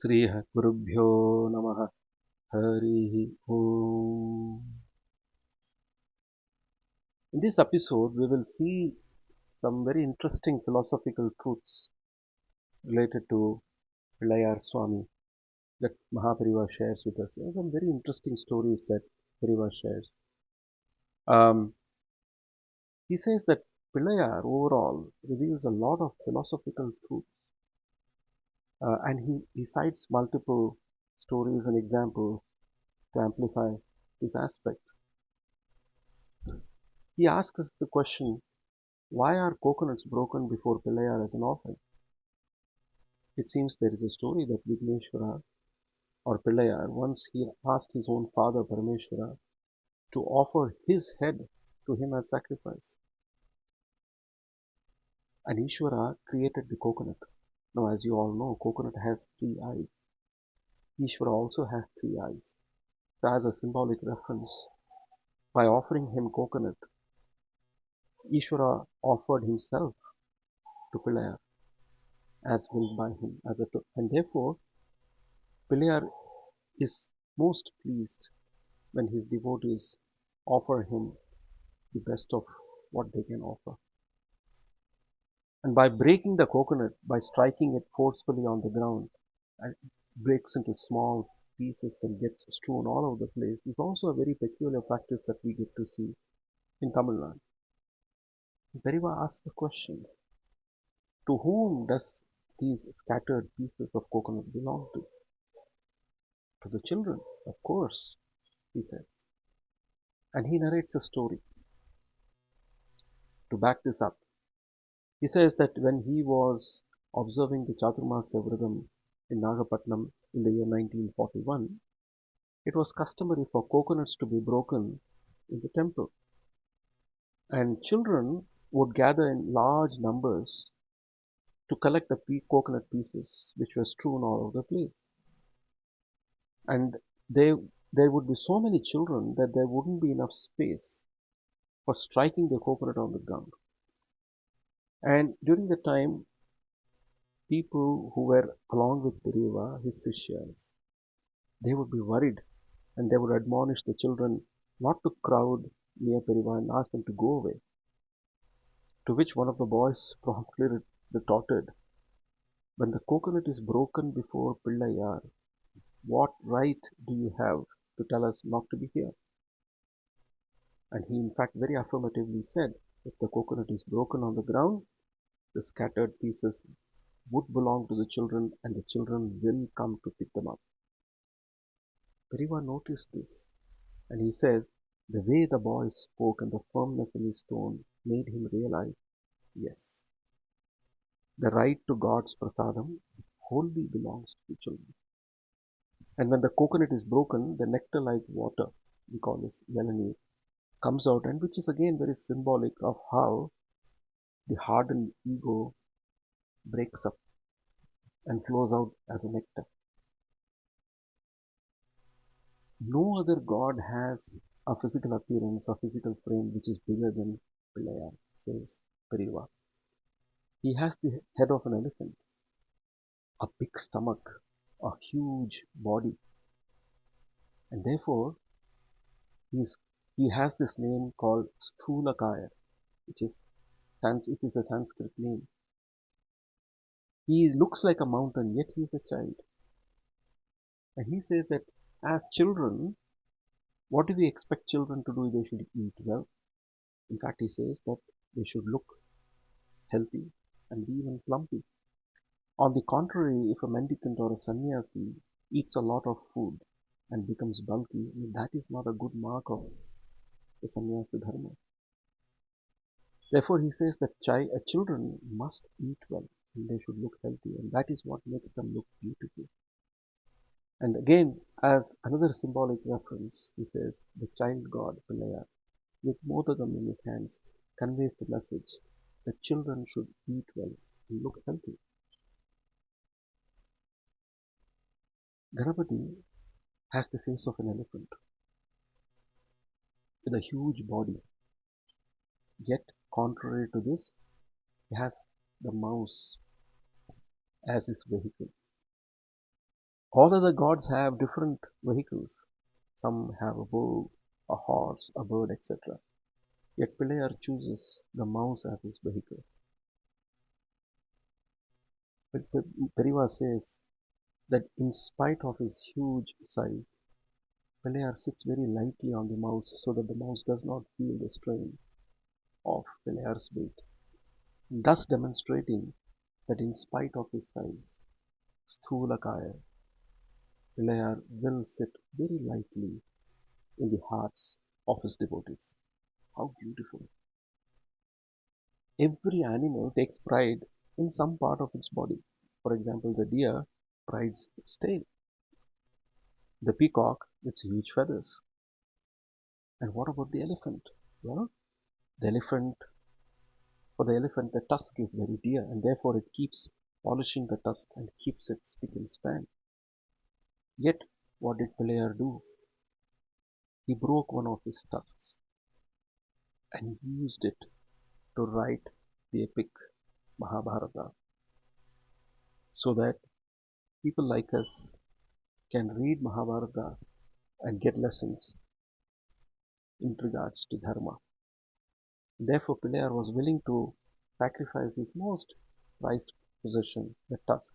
श्रीगुरुभ्यो नमः हरिः Om. In this episode, we will see some very interesting philosophical truths related to Pilayar Swami that Maha shares with us. There are some very interesting stories that Periava shares. Um, he says that Pilayar overall reveals a lot of philosophical truths, and he cites multiple stories and examples to amplify this aspect. He asks us the question, why are coconuts broken before Pilayar as an offering? It seems there is a story that Vigneshwara or Pilayar once he asked his own father Parameshwara to offer his head to him as sacrifice. And Ishvara created the coconut. Now, as you all know, coconut has three eyes. Ishvara also has three eyes. So, as a symbolic reference, by offering him coconut, Ishvara offered himself to Pilayar as willed by him, and therefore Pilayar is most pleased when his devotees offer him the best of what they can offer. And by breaking the coconut, by striking it forcefully on the ground, and it breaks into small pieces and gets strewn all over the place, is also a very peculiar practice that we get to see in Tamil Nadu. Periava asks the question, to whom does these scattered pieces of coconut belong to? To the children, of course, he says. And he narrates a story to back this up. He says that when he was observing the Chaturmasya Vridam in Nagapatnam in the year 1941, it was customary for coconuts to be broken in the temple. And children would gather in large numbers to collect the coconut pieces which were strewn all over the place. And they, there would be so many children that there wouldn't be enough space for striking the coconut on the ground. And during the time, people who were along with Periava, his Sishyas, they would be worried and they would admonish the children not to crowd near Periava and ask them to go away. To which one of the boys promptly retorted, when the coconut is broken before Pillayar, what right do you have to tell us not to be here? And he in fact very affirmatively said, if the coconut is broken on the ground, the scattered pieces would belong to the children and the children will come to pick them up. Periva noticed this and he said, the way the boy spoke and the firmness in his tone made him realize, yes, the right to God's prasadam wholly belongs to the children. And when the coconut is broken, the nectar-like water, we call this yelani, comes out, and which is again very symbolic of how the hardened ego breaks up and flows out as a nectar. No other god has a physical appearance or physical frame which is bigger than Pilaya, says Periva. He has the head of an elephant, a big stomach, a huge body, and therefore he's, he has this name called Sthulakaya, which is it is a Sanskrit name. He looks like a mountain, yet he is a child. And he says that as children, what do we expect children to do? They should eat well. In fact, he says that they should look healthy and be even plumpy. On the contrary, if a mendicant or a sannyasi eats a lot of food and becomes bulky, that is not a good mark of the sannyasi dharma. Therefore, he says that children must eat well and they should look healthy, and that is what makes them look beautiful. And again, as another symbolic reference, he says the child god Pilaya, with modakam in his hands, conveys the message that children should eat well and look healthy. Ganapati has the face of an elephant with a huge body. Yet, contrary to this, he has the mouse as his vehicle. All other gods have different vehicles. Some have a bull, a horse, a bird, etc. Yet Pilayar chooses the mouse as his vehicle. But Periava says that in spite of his huge size, Pilayar sits very lightly on the mouse so that the mouse does not feel the strain of Pilayar's weight, thus demonstrating that in spite of his size, Sthulakaya, Pilayar will sit very lightly in the hearts of his devotees. How beautiful! Every animal takes pride in some part of its body. For example, the deer prides its tail, the peacock its huge feathers. And what about the elephant? Well, the elephant, for the elephant, the tusk is very dear, and therefore it keeps polishing the tusk and keeps it spick and span. Yet, what did Pelayar do? He broke one of his tusks and used it to write the epic Mahabharata so that people like us can read Mahabharata and get lessons in regards to dharma. Therefore, Pilayar was willing to sacrifice his most prized possession, the tusk,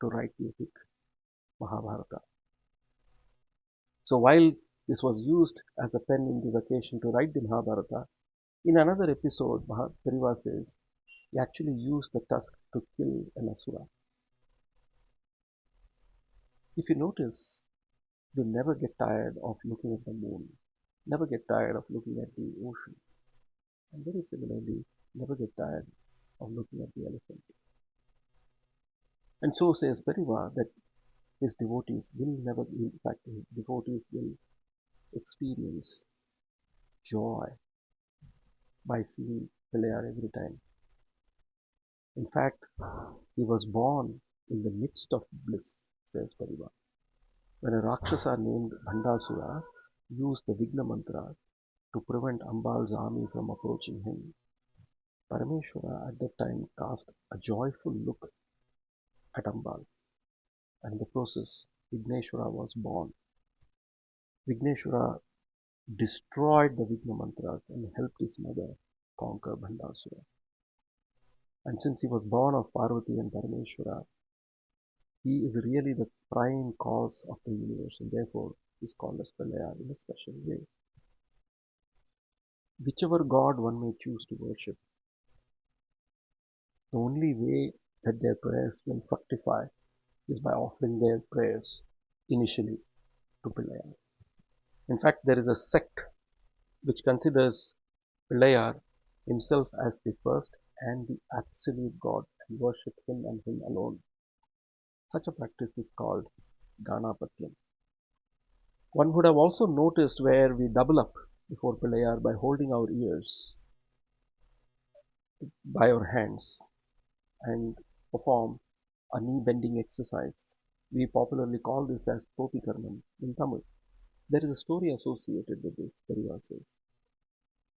to write the epic Mahabharata. So while this was used as a pen in this occasion to write the Mahabharata, in another episode, Periava says he actually used the tusk to kill an asura. If you notice, we never get tired of looking at the moon, never get tired of looking at the ocean, and very similarly, never get tired of looking at the elephant. And so says Periava that his devotees will never, in fact, his devotees will experience joy by seeing Pelayar every time. In fact, he was born in the midst of bliss, says Periava. When a Rakshasa named Bhandasura used the Vigna mantra to prevent Ambal's army from approaching him, Parameshwara at that time cast a joyful look at Ambal, and in the process, Vigneshwara was born. Vigneshwara destroyed the Vigna mantras and helped his mother conquer Bhandasura. And since he was born of Parvati and Parameshwara, he is really the prime cause of the universe, and therefore is called as Pralayar in a special way. Whichever god one may choose to worship, the only way that their prayers will fructify is by offering their prayers initially to Pilayar. In fact, there is a sect which considers Pilayar himself as the first and the absolute God and worship him and him alone. Such a practice is called Ganapatyam. One would have also noticed where we double up before Pilayar by holding our ears by our hands and perform a knee bending exercise. We popularly call this as Topikarnam in Tamil. There is a story associated with this, Periava says.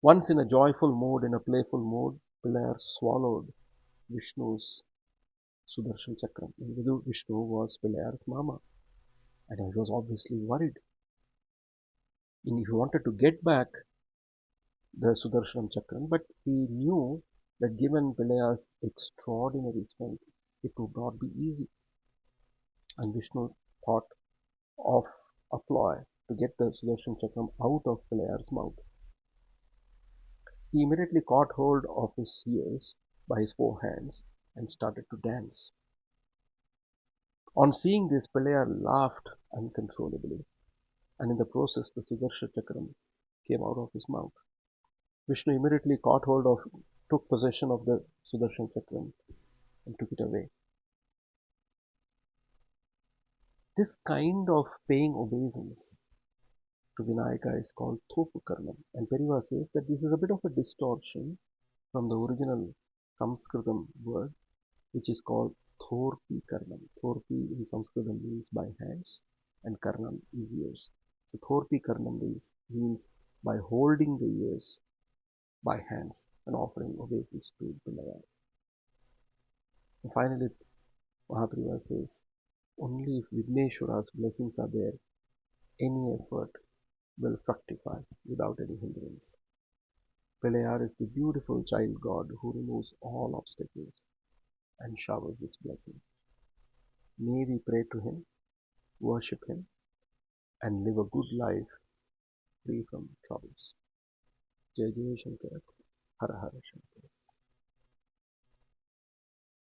Once in a joyful mood, in a playful mood, Pilayar swallowed Vishnu's Sudarshan Chakram. And Vishnu was Pilayar's mama, and he was obviously worried. And he wanted to get back the Sudarshan Chakram, but he knew that given Pilayar's extraordinary strength, it would not be easy. And Vishnu thought of a ploy to get the Sudarshan Chakram out of Pilayar's mouth. He immediately caught hold of his ears by his four hands and started to dance. On seeing this, Pilayar laughed uncontrollably, and in the process, the Sudarshan Chakram came out of his mouth. Vishnu immediately caught hold of, took possession of the Sudarshan Chakram and took it away. This kind of paying obeisance to Vinayaka is called Thopukarnam, and Periava says that this is a bit of a distortion from the original Sanskritam word, which is called Thorpi Karnam. Thorpi in Sanskritam means by hands, and Karnam is ears. So Thorpi Karnam means by holding the ears by hands and offering obeisance to Vinayaka. And finally, Mahaprabhu says, Only if Vigneshwara's blessings are there, any effort will fructify without any hindrance. Pelayar is the beautiful child god who removes all obstacles and showers his blessings. May we pray to him, worship him, and live a good life free from troubles. Jai Jai Shankar, Hara Hara Shankar.